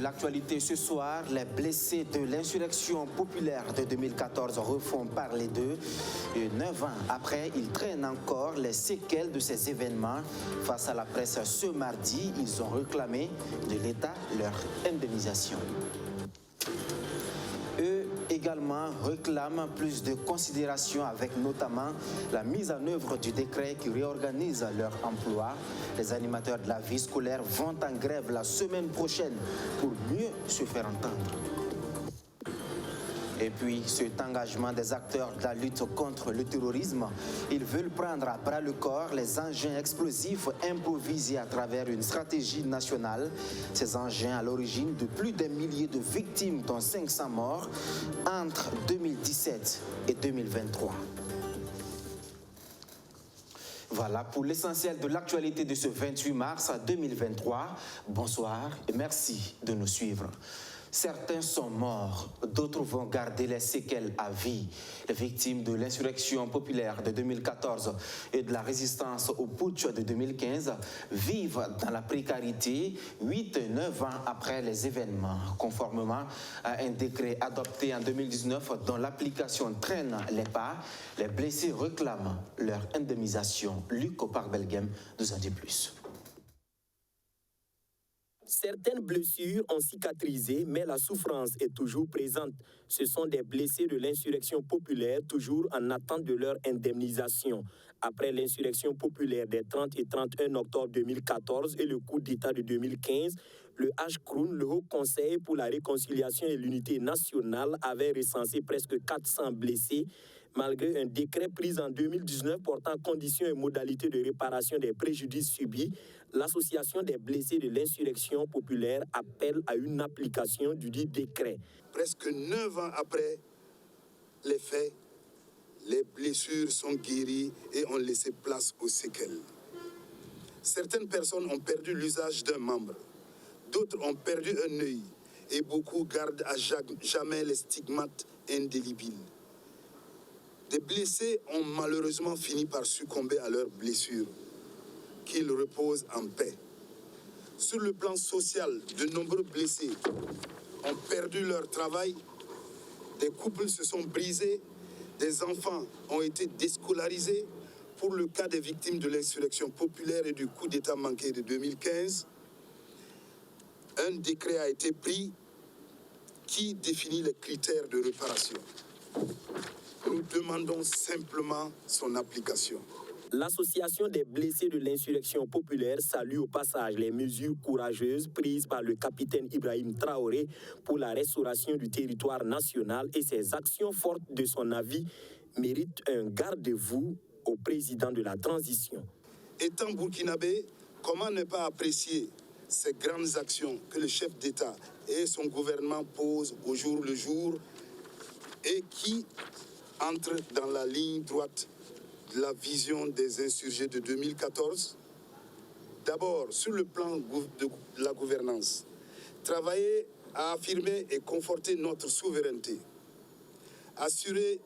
l'actualité ce soir, les blessés de l'insurrection populaire de 2014 refont parler d'eux. 9 ans après, ils traînent encore les séquelles de ces événements. Face à la presse ce mardi, ils ont réclamé de l'État leur indemnisation. Eux également réclament plus de considération avec notamment la mise en œuvre du décret qui réorganise leur emploi. Les animateurs de la vie scolaire vont en grève la semaine prochaine pour mieux se faire entendre. Et puis, cet engagement des acteurs de la lutte contre le terrorisme, ils veulent prendre à bras le corps les engins explosifs improvisés à travers une stratégie nationale. Ces engins à l'origine de plus d'un millier de victimes, dont 500 morts, entre 2017 et 2023. Voilà pour l'essentiel de l'actualité de ce 28 mars 2023. Bonsoir et merci de nous suivre. Certains sont morts, d'autres vont garder les séquelles à vie. Les victimes de l'insurrection populaire de 2014 et de la résistance au putsch de 2015 vivent dans la précarité 8 et 9 ans après les événements, conformément à un décret adopté en 2019 dont l'application traîne les pas. Les blessés réclament leur indemnisation. Luc Opar-Belgem nous en dit plus. Certaines blessures ont cicatrisé, mais la souffrance est toujours présente. Ce sont des blessés de l'insurrection populaire, toujours en attente de leur indemnisation. Après l'insurrection populaire des 30 et 31 octobre 2014 et le coup d'État de 2015, le HCRUN, le Haut Conseil pour la réconciliation et l'unité nationale, avait recensé presque 400 blessés, malgré un décret pris en 2019 portant conditions et modalités de réparation des préjudices subis. L'Association des blessés de l'insurrection populaire appelle à une application du dit décret. Presque 9 ans après les faits, les blessures sont guéries et ont laissé place aux séquelles. Certaines personnes ont perdu l'usage d'un membre, d'autres ont perdu un œil et beaucoup gardent à jamais les stigmates indélébiles. Des blessés ont malheureusement fini par succomber à leurs blessures. Qu'ils reposent en paix. Sur le plan social, de nombreux blessés ont perdu leur travail, des couples se sont brisés, des enfants ont été déscolarisés. Pour le cas des victimes de l'insurrection populaire et du coup d'État manqué de 2015, un décret a été pris qui définit les critères de réparation. Nous demandons simplement son application. L'Association des blessés de l'insurrection populaire salue au passage les mesures courageuses prises par le capitaine Ibrahim Traoré pour la restauration du territoire national et ses actions fortes de son avis méritent un garde-vous au président de la transition. Étant burkinabé, comment ne pas apprécier ces grandes actions que le chef d'État et son gouvernement posent au jour le jour et qui entrent dans la ligne droite de la vision des insurgés de 2014. D'abord, sur le plan de la gouvernance, travailler à affirmer et conforter notre souveraineté, assurer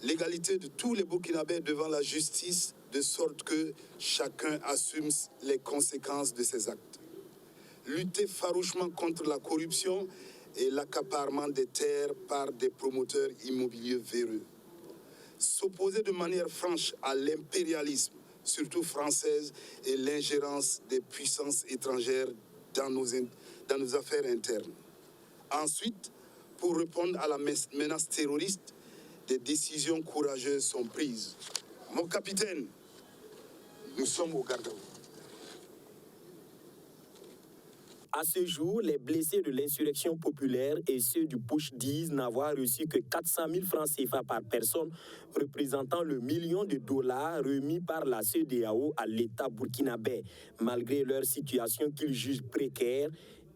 l'égalité de tous les Burkinabés devant la justice, de sorte que chacun assume les conséquences de ses actes. Lutter farouchement contre la corruption et l'accaparement des terres par des promoteurs immobiliers véreux. S'opposer de manière franche à l'impérialisme, surtout française, et l'ingérence des puissances étrangères dans nos affaires internes. Ensuite, pour répondre à la menace terroriste, des décisions courageuses sont prises. Mon capitaine, nous sommes au garde-à-vous. À ce jour, les blessés de l'insurrection populaire et ceux du putsch disent n'avoir reçu que 400 000 francs CFA par personne, représentant le $1 million remis par la CEDEAO à l'État burkinabé. Malgré leur situation qu'ils jugent précaire,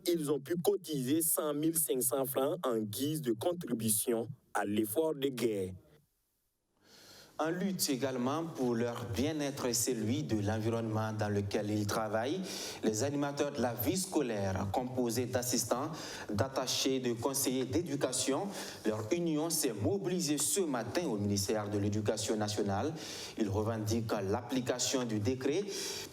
ils ont pu cotiser 100 500 francs en guise de contribution à l'effort de guerre. En lutte également pour leur bien-être et celui de l'environnement dans lequel ils travaillent, les animateurs de la vie scolaire, composés d'assistants, d'attachés, de conseillers d'éducation, leur union s'est mobilisée ce matin au ministère de l'Éducation nationale. Ils revendiquent l'application du décret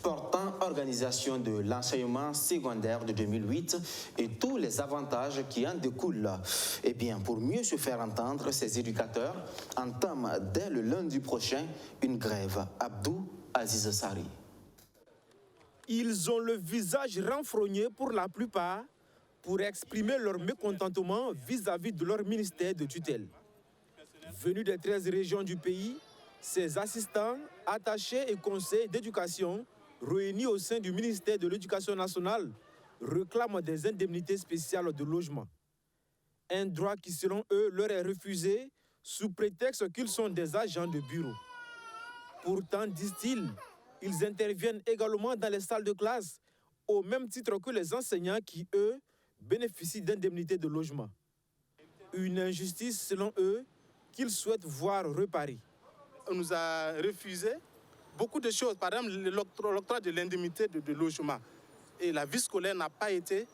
portant organisation de l'enseignement secondaire de 2008 et tous les avantages qui en découlent. Eh bien, pour mieux se faire entendre, ces éducateurs entament dès le lundi prochain une grève. Abdou Aziz Sari. Ils ont le visage renfrogné pour la plupart pour exprimer leur mécontentement vis-à-vis de leur ministère de tutelle. Venus des 13 régions du pays, ces assistants, attachés et conseillers d'éducation réunis au sein du ministère de l'Éducation nationale réclament des indemnités spéciales de logement. Un droit qui, selon eux, leur est refusé sous prétexte qu'ils sont des agents de bureau. Pourtant, disent-ils, ils interviennent également dans les salles de classe, au même titre que les enseignants qui, eux, bénéficient d'indemnités de logement. Une injustice, selon eux, qu'ils souhaitent voir réparée. On nous a refusé beaucoup de choses, par exemple l'octroi de l'indemnité de logement. Et la vie scolaire n'a pas été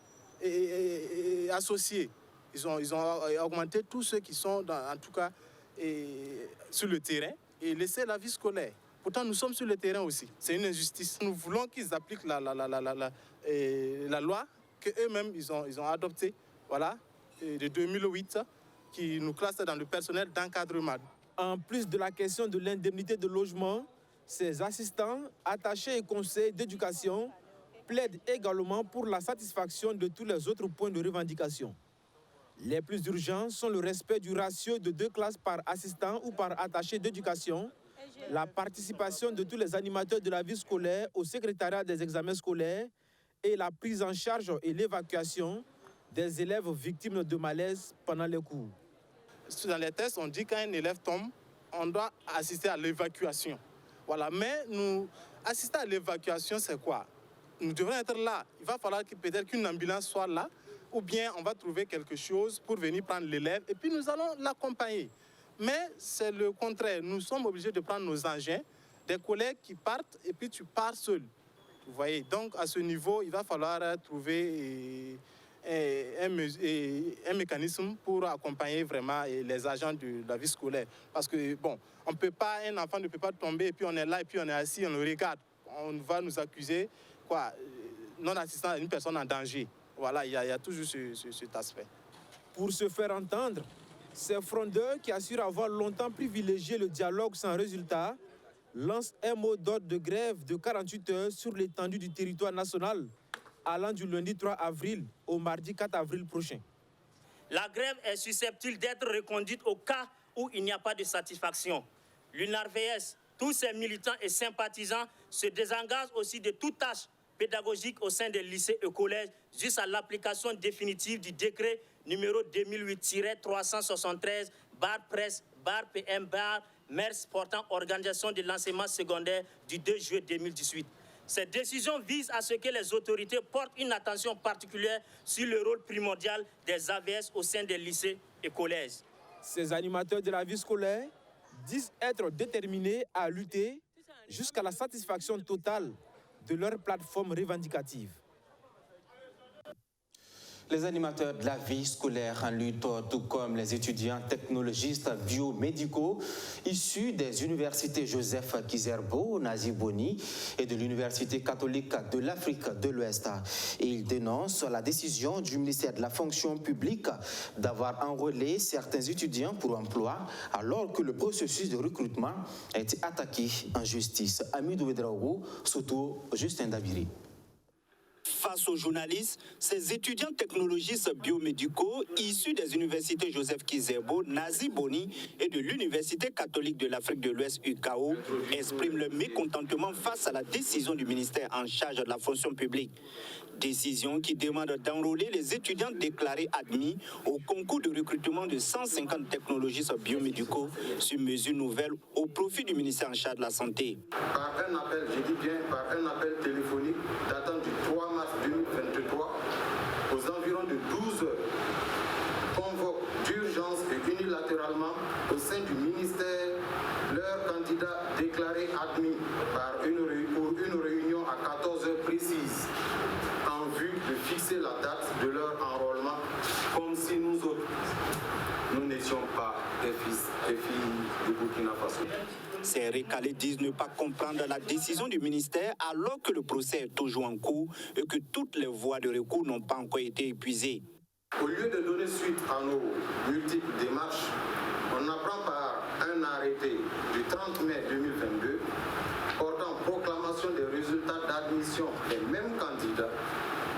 associée. Ils ont augmenté tous ceux qui sont, en tout cas, sur le terrain et laissé la vie scolaire. Pourtant, nous sommes sur le terrain aussi. C'est une injustice. Nous voulons qu'ils appliquent la loi qu'eux-mêmes ils ont adoptée, voilà, de 2008, qui nous classe dans le personnel d'encadrement. En plus de la question de l'indemnité de logement, ces assistants, attachés et conseillers d'éducation plaident également pour la satisfaction de tous les autres points de revendication. Les plus urgents sont le respect du ratio de 2 classes par assistant ou par attaché d'éducation, la participation de tous les animateurs de la vie scolaire au secrétariat des examens scolaires et la prise en charge et l'évacuation des élèves victimes de malaise pendant les cours. Dans les tests, on dit qu'un élève tombe, on doit assister à l'évacuation. Voilà. Mais nous, assister à l'évacuation, c'est quoi? Nous devons être là. Il va falloir peut-être qu'une ambulance soit là, ou bien on va trouver quelque chose pour venir prendre l'élève et puis nous allons l'accompagner. Mais c'est le contraire. Nous sommes obligés de prendre nos engins, des collègues qui partent et puis tu pars seul. Vous voyez, donc à ce niveau, il va falloir trouver un mécanisme pour accompagner vraiment les agents de la vie scolaire. Parce que, bon, un enfant ne peut pas tomber et puis on est là et puis on est assis, on le regarde. On va nous accuser, quoi, non-assistant à une personne en danger. Voilà, il y a toujours cet aspect. Pour se faire entendre, ces frondeurs qui assurent avoir longtemps privilégié le dialogue sans résultat lancent un mot d'ordre de grève de 48 heures sur l'étendue du territoire national, allant du lundi 3 avril au mardi 4 avril prochain. La grève est susceptible d'être reconduite au cas où il n'y a pas de satisfaction. L'UNARVS, tous ses militants et sympathisants se désengagent aussi de toute tâche pédagogique au sein des lycées et collèges jusqu'à l'application définitive du décret numéro 2008-373/Presse/PM/MERS portant organisation de l'enseignement secondaire du 2 juillet 2018. Cette décision vise à ce que les autorités portent une attention particulière sur le rôle primordial des AVS au sein des lycées et collèges. Ces animateurs de la vie scolaire disent être déterminés à lutter jusqu'à la satisfaction totale de leur plateforme revendicative. Les animateurs de la vie scolaire en lutte, tout comme les étudiants technologistes biomédicaux issus des universités Joseph Kizerbo, Nazi Boni et de l'Université catholique de l'Afrique de l'Ouest. Et ils dénoncent la décision du ministère de la fonction publique d'avoir enrôlé certains étudiants pour emploi alors que le processus de recrutement a été attaqué en justice. Amidou Ouedraogo, surtout Justin Dabiri. Face aux journalistes, ces étudiants technologistes biomédicaux issus des universités Joseph Kizerbo, Nazi Boni et de l'Université catholique de l'Afrique de l'Ouest UCAO expriment leur mécontentement face à la décision du ministère en charge de la fonction publique. Décision qui demande d'enrôler les étudiants déclarés admis au concours de recrutement de 150 technologistes biomédicaux sur mesure nouvelle au profit du ministère en charge de la Santé. Par un appel, je dis bien par un appel téléphonique datant du 3 mars 2023, aux environs de 12 heures, convoque d'urgence et unilatéralement au sein du ministère leur candidat déclarés admis pour une réunion à 14 heures précises en vue de fixer la date de leur enrôlement, comme si nous autres, nous n'étions pas des fils et filles du Burkina Faso. Ces recalés disent ne pas comprendre la décision du ministère alors que le procès est toujours en cours et que toutes les voies de recours n'ont pas encore été épuisées. Au lieu de donner suite à nos multiples démarches, on apprend par un arrêté du 30 mai 2022 portant proclamation des résultats d'admission des mêmes candidats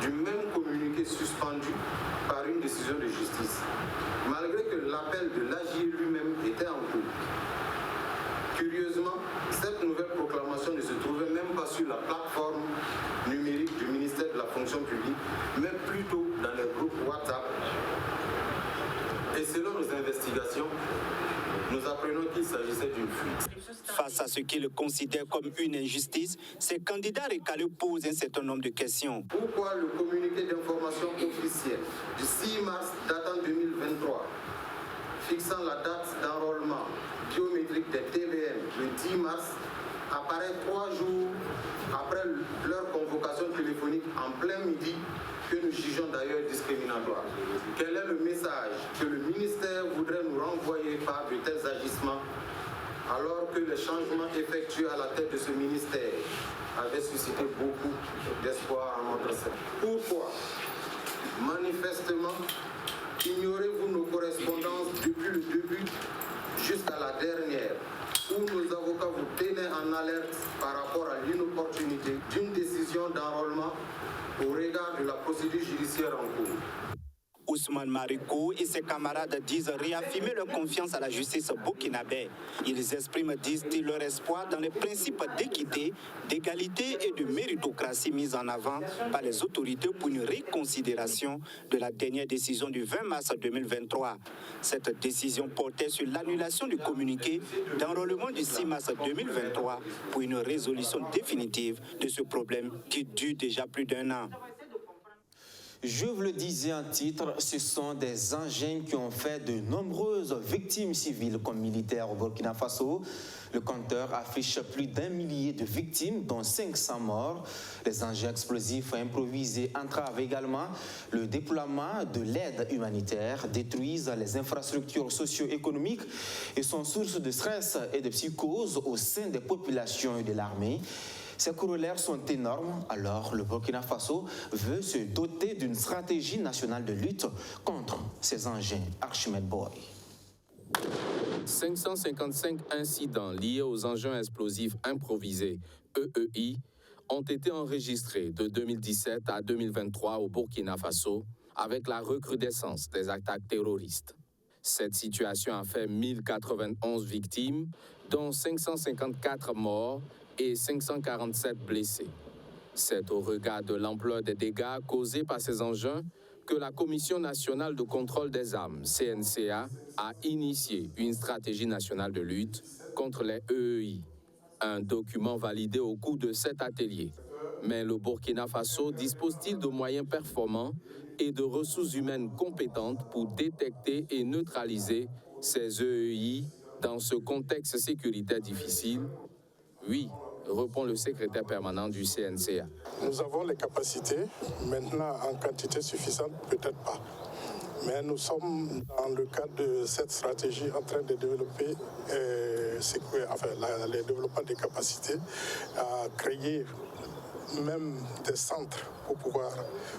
du même communiqué suspendu par une décision de justice, malgré que l'appel de l'AGI lui-même était en cours. Curieusement, cette nouvelle proclamation ne se trouvait même pas sur la plateforme numérique du ministère de la fonction publique, mais plutôt dans les groupes WhatsApp. Et selon nos investigations, nous apprenons qu'il s'agissait d'une fuite. Face à ce qu'ils considèrent comme une injustice, ces candidats recalés posent un certain nombre de questions. Pourquoi le communiqué d'information officiel du 6 mars datant 2023, fixant la date d'enrôlement biométrique des TVM le 10 mars, apparaît 3 jours après leur convocation téléphonique en plein midi, que nous jugeons d'ailleurs discriminatoire? Quel est le message que le ministère voudrait nous renvoyer par de tels agissements, alors que les changements effectués à la tête de ce ministère avaient suscité beaucoup d'espoir en notre sein? Pourquoi, manifestement, ignorez-vous nos correspondances depuis le début jusqu'à la dernière, où nos avocats vous tenaient en alerte par rapport à l'inopportunité d'une décision d'enrôlement au regard de la procédure judiciaire en cours? Ousmane Mariko et ses camarades disent réaffirmer leur confiance à la justice burkinabé. Ils expriment, disent-ils, leur espoir dans les principes d'équité, d'égalité et de méritocratie mis en avant par les autorités pour une réconsidération de la dernière décision du 20 mars 2023. Cette décision portait sur l'annulation du communiqué d'enrôlement du 6 mars 2023 pour une résolution définitive de ce problème qui dure déjà plus d'1 an. Je vous le disais en titre, ce sont des engins qui ont fait de nombreuses victimes civiles comme militaires au Burkina Faso. Le compteur affiche plus d'1 millier de victimes, dont 500 morts. Les engins explosifs improvisés entravent également le déploiement de l'aide humanitaire, détruisent les infrastructures socio-économiques et sont source de stress et de psychose au sein des populations et de l'armée. Ces corollaires sont énormes, alors le Burkina Faso veut se doter d'une stratégie nationale de lutte contre ces engins. Archimède Boy. 555 incidents liés aux engins explosifs improvisés, EEI, ont été enregistrés de 2017 à 2023 au Burkina Faso, avec la recrudescence des attaques terroristes. Cette situation a fait 1091 victimes, dont 554 morts et 547 blessés. C'est au regard de l'ampleur des dégâts causés par ces engins que la Commission nationale de contrôle des armes, CNCA, a initié une stratégie nationale de lutte contre les EEI, un document validé au cours de cet atelier. Mais le Burkina Faso dispose-t-il de moyens performants et de ressources humaines compétentes pour détecter et neutraliser ces EEI dans ce contexte sécuritaire difficile? Oui, répond le secrétaire permanent du CNCA. Nous avons les capacités, maintenant en quantité suffisante, peut-être pas. Mais nous sommes dans le cadre de cette stratégie en train de développer le développement des capacités à créer même des centres pour pouvoir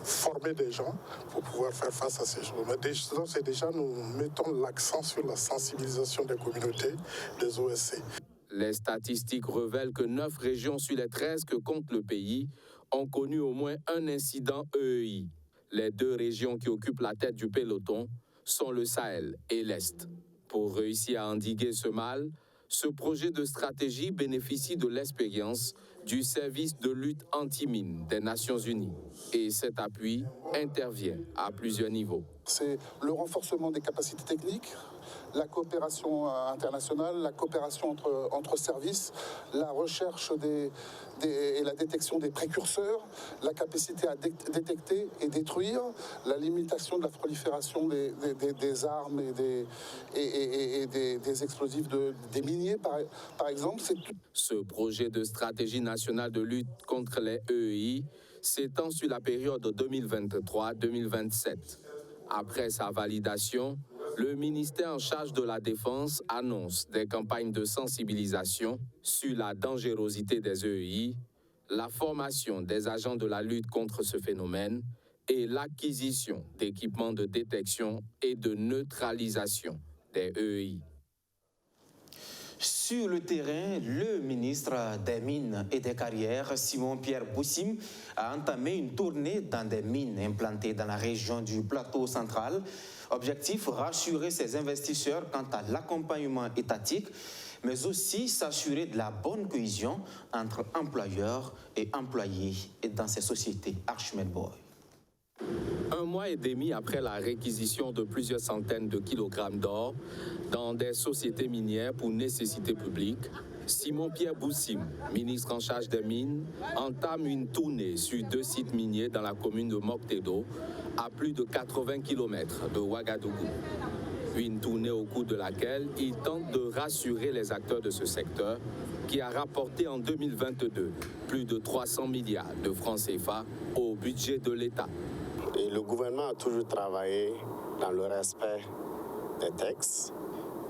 former des gens, pour pouvoir faire face à ces choses. Mais déjà, nous mettons l'accent sur la sensibilisation des communautés, des OSC. Les statistiques révèlent que 9 régions sur les 13 que compte le pays ont connu au moins un incident EEI. Les 2 régions qui occupent la tête du peloton sont le Sahel et l'Est. Pour réussir à endiguer ce mal, ce projet de stratégie bénéficie de l'expérience du service de lutte anti-mine des Nations Unies. Et cet appui intervient à plusieurs niveaux. C'est le renforcement des capacités techniques, la coopération internationale, la coopération entre services, la recherche et la détection des précurseurs, la capacité à détecter et détruire, la limitation de la prolifération des armes et des explosifs des miniers, par exemple. Ce projet de stratégie nationale de lutte contre les EEI s'étend sur la période 2023-2027. Après sa validation, le ministère en charge de la Défense annonce des campagnes de sensibilisation sur la dangerosité des EEI, la formation des agents de la lutte contre ce phénomène et l'acquisition d'équipements de détection et de neutralisation des EEI. Sur le terrain, le ministre des Mines et des Carrières, Simon-Pierre Boussim, a entamé une tournée dans des mines implantées dans la région du Plateau central. Objectif, rassurer ses investisseurs quant à l'accompagnement étatique, mais aussi s'assurer de la bonne cohésion entre employeurs et employés dans ces sociétés. Archimède Boy. Un mois et demi après la réquisition de plusieurs centaines de kilogrammes d'or dans des sociétés minières pour nécessité publique, Simon-Pierre Boussim, ministre en charge des mines, entame une tournée sur 2 sites miniers dans la commune de Moctedo, à plus de 80 km de Ouagadougou. Une tournée au cours de laquelle il tente de rassurer les acteurs de ce secteur qui a rapporté en 2022 plus de 300 milliards de francs CFA au budget de l'État. Et le gouvernement a toujours travaillé dans le respect des textes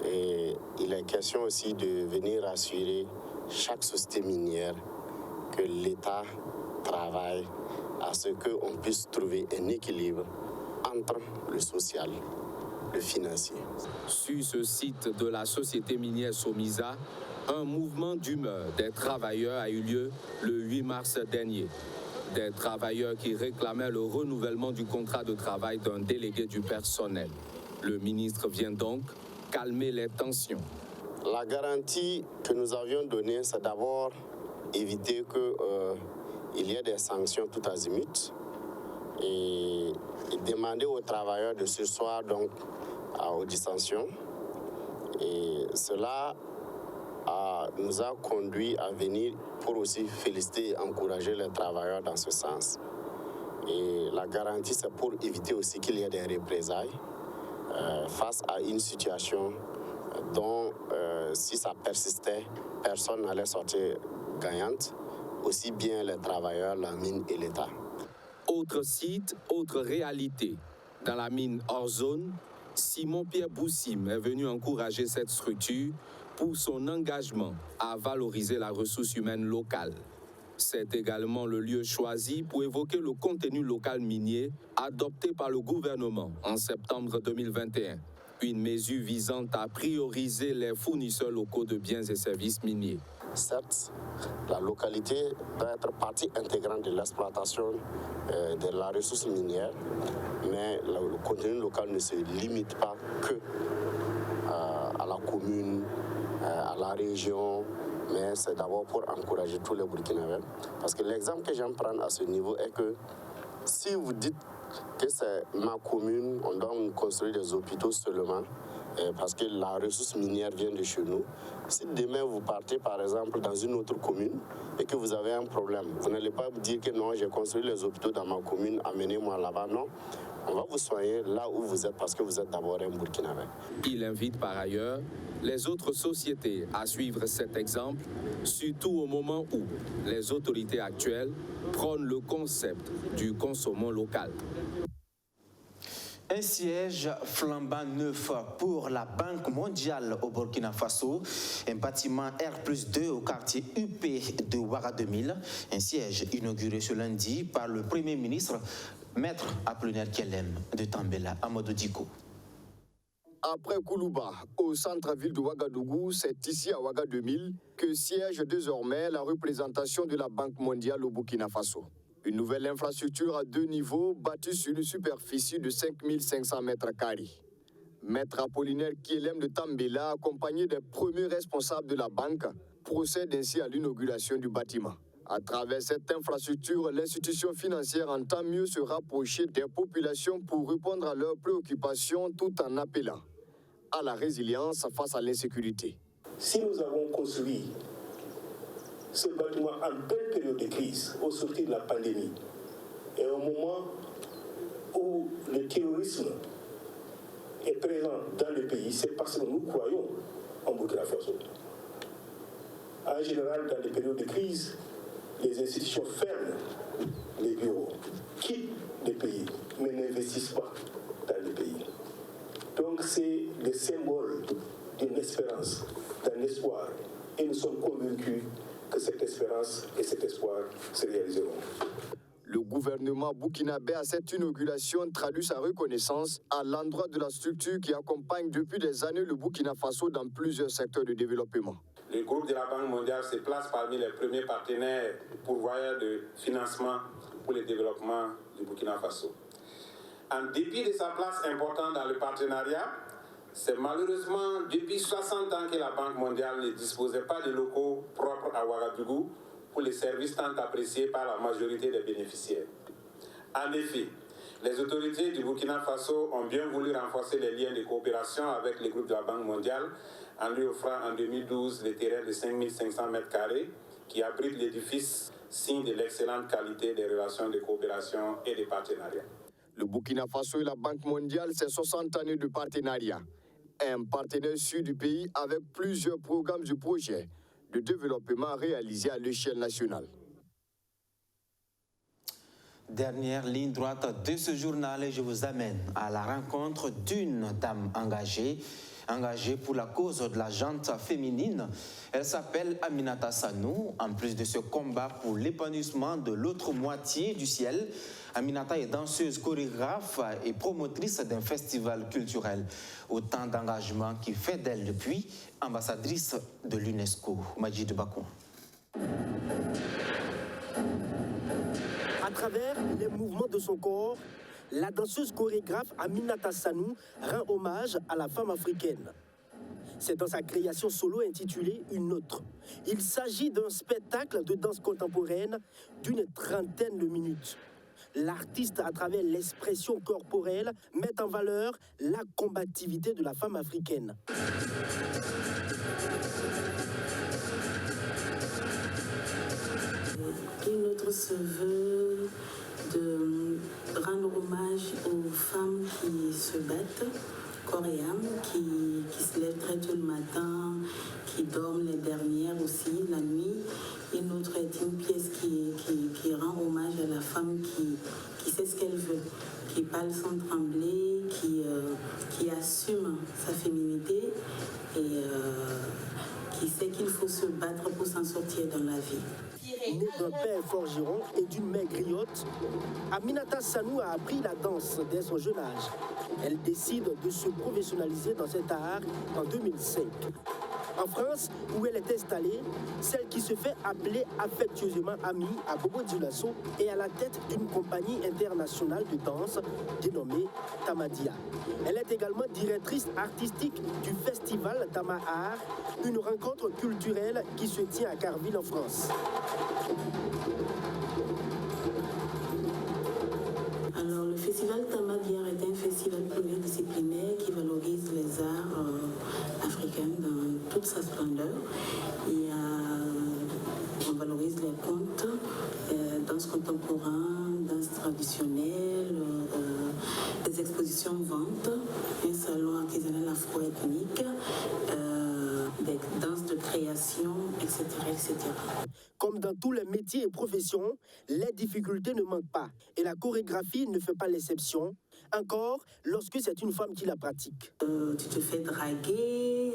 et il est question aussi de venir rassurer chaque société minière que l'État travaille à ce qu'on puisse trouver un équilibre entre le social et le financier. Sur ce site de la société minière Somisa, un mouvement d'humeur des travailleurs a eu lieu le 8 mars dernier. Des travailleurs qui réclamaient le renouvellement du contrat de travail d'un délégué du personnel. Le ministre vient donc calmer les tensions. La garantie que nous avions donnée, c'est d'abord éviter qu'il y ait des sanctions tout azimut et demander aux travailleurs de se soir donc aux dissensions. Et cela nous a conduit à venir pour aussi féliciter et encourager les travailleurs dans ce sens. Et la garantie, c'est pour éviter aussi qu'il y ait des représailles face à une situation dont, si ça persistait, personne n'allait sortir gagnante, aussi bien les travailleurs, la mine et l'État. Autre site, autre réalité. Dans la mine hors zone, Simon-Pierre Boussim est venu encourager cette structure pour son engagement à valoriser la ressource humaine locale. C'est également le lieu choisi pour évoquer le contenu local minier adopté par le gouvernement en septembre 2021. Une mesure visant à prioriser les fournisseurs locaux de biens et services miniers. Certes, la localité doit être partie intégrante de l'exploitation de la ressource minière, mais le contenu local ne se limite pas que à la commune, à la région, mais c'est d'abord pour encourager tous les Burkinabés. Parce que l'exemple que j'aime prendre à ce niveau est que si vous dites que c'est ma commune, on doit construire des hôpitaux seulement, parce que la ressource minière vient de chez nous. Si demain vous partez par exemple dans une autre commune et que vous avez un problème, vous n'allez pas vous dire que non, j'ai construit les hôpitaux dans ma commune, amenez-moi là-bas. Non, on va vous soigner là où vous êtes parce que vous êtes d'abord un Burkinabé. Il invite par ailleurs les autres sociétés à suivre cet exemple, surtout au moment où les autorités actuelles prônent le concept du consommant local. Un siège flambant neuf pour la Banque mondiale au Burkina Faso, un bâtiment R+2 au quartier UP de Ouara 2000, un siège inauguré ce lundi par le Premier ministre, Maître Apollinaire Kellem de Tambela, Amadou Diko. Après Koulouba, au centre-ville de Ouagadougou, c'est ici à Ouaga 2000 que siège désormais la représentation de la Banque mondiale au Burkina Faso. Une nouvelle infrastructure à 2 niveaux bâtie sur une superficie de 5500 mètres carrés. Maître Apollinaire Kellem de Tambela, accompagné des premiers responsables de la banque, procède ainsi à l'inauguration du bâtiment. À travers cette infrastructure, l'institution financière entend mieux se rapprocher des populations pour répondre à leurs préoccupations tout en appelant à la résilience face à l'insécurité. Si nous avons construit ce bâtiment en pleine période de crise, au sortir de la pandémie, et au moment où le terrorisme est présent dans le pays, c'est parce que nous croyons en Burkina Faso. En général, dans les périodes de crise, les institutions ferment les bureaux, quittent les pays, mais n'investissent pas dans les pays. Donc c'est le symbole d'une espérance, d'un espoir. Et nous sommes convaincus que cette espérance et cet espoir se réaliseront. Le gouvernement burkinabé à cette inauguration traduit sa reconnaissance à l'endroit de la structure qui accompagne depuis des années le Burkina Faso dans plusieurs secteurs de développement. Le groupe de la Banque mondiale se place parmi les premiers partenaires pourvoyeurs de financement pour le développement du Burkina Faso. En dépit de sa place importante dans le partenariat, c'est malheureusement depuis 60 ans que la Banque mondiale ne disposait pas de locaux propres à Ouagadougou pour les services tant appréciés par la majorité des bénéficiaires. En effet, les autorités du Burkina Faso ont bien voulu renforcer les liens de coopération avec le groupe de la Banque mondiale en lui offrant en 2012 le terrain de 5500 m² qui abrite l'édifice, signe de l'excellente qualité des relations de coopération et de partenariat. Le Burkina Faso et la Banque mondiale, c'est 60 années de partenariat. Un partenaire sûr du pays avec plusieurs programmes du projet de développement réalisés à l'échelle nationale. Dernière ligne droite de ce journal et je vous amène à la rencontre d'une dame engagée pour la cause de la gente féminine. Elle s'appelle Aminata Sanou. En plus de ce combat pour l'épanouissement de l'autre moitié du ciel, Aminata est danseuse, chorégraphe et promotrice d'un festival culturel. Autant d'engagements qui fait d'elle depuis ambassadrice de l'UNESCO. Majid Bakou. À travers les mouvements de son corps, la danseuse chorégraphe Aminata Sanou rend hommage à la femme africaine. C'est dans sa création solo intitulée Une autre. Il s'agit d'un spectacle de danse contemporaine d'une trentaine de minutes. L'artiste, à travers l'expression corporelle, met en valeur la combativité de la femme africaine. Une autre se veut de rendre hommage aux femmes qui se battent, corps et âme, qui se lèvent très tôt le matin, qui dorment les dernières aussi la nuit. Une autre est une pièce qui rend hommage à la femme qui sait ce qu'elle veut, qui parle sans trembler, qui assume sa féminité et qui sait qu'il faut se battre pour s'en sortir dans la vie. Née d'un père forgeron et d'une mère griotte, Aminata Sanou a appris la danse dès son jeune âge. Elle décide de se professionnaliser dans cet art en 2005. En France, où elle est installée, celle qui se fait appeler affectueusement Ami à Bobo Dioulasso est à la tête d'une compagnie internationale de danse dénommée Tamadia. Elle est également directrice artistique du festival Tama Art, une rencontre culturelle qui se tient à Carville en France. Alors, le festival Tamadia est un festival pluridisciplinaire qui valorise les arts africains dans toute sa splendeur. On valorise les contes, danse contemporain, danse traditionnelle, des expositions ventes, un salon artisanal afro-ethnique, des danses de création, etc., etc. Comme dans tous les métiers et professions, les difficultés ne manquent pas. Et la chorégraphie ne fait pas l'exception. Encore lorsque c'est une femme qui la pratique. Tu te fais draguer,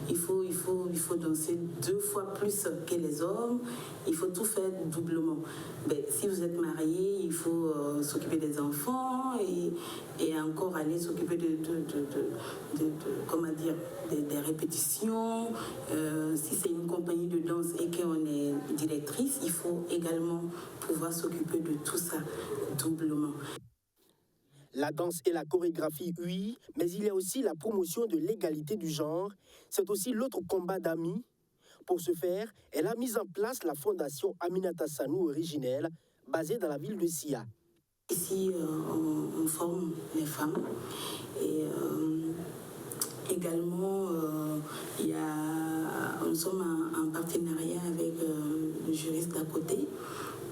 il faut danser 2 fois plus que les hommes, il faut tout faire doublement. Si vous êtes marié, il faut s'occuper des enfants et encore aller s'occuper des répétitions. Si c'est une compagnie de danse et qu'on est directrice, il faut également pouvoir s'occuper de tout ça doublement. La danse et la chorégraphie, oui, mais il y a aussi la promotion de l'égalité du genre. C'est aussi l'autre combat d'Ami. Pour ce faire, elle a mis en place la fondation Aminata Sanou originelle, basée dans la ville de Sia. Ici, on forme les femmes et également, nous sommes en partenariat avec le juriste d'à côté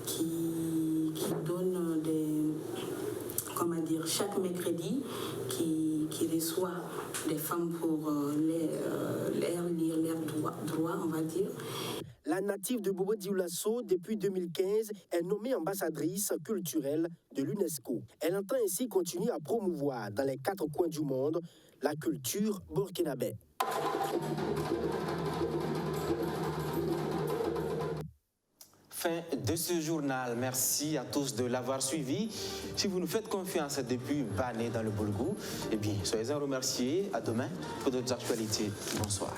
qui donne chaque mercredi, qui reçoit des femmes pour lire leurs droits, on va dire. La native de Bobo Dioulasso, depuis 2015, est nommée ambassadrice culturelle de l'UNESCO. Elle entend ainsi continuer à promouvoir dans les 4 coins du monde la culture burkinabé. Fin de ce journal. Merci à tous de l'avoir suivi. Si vous nous faites confiance depuis Bané dans le Boulgou, eh bien, soyez-en remerciés. À demain pour d'autres actualités. Bonsoir.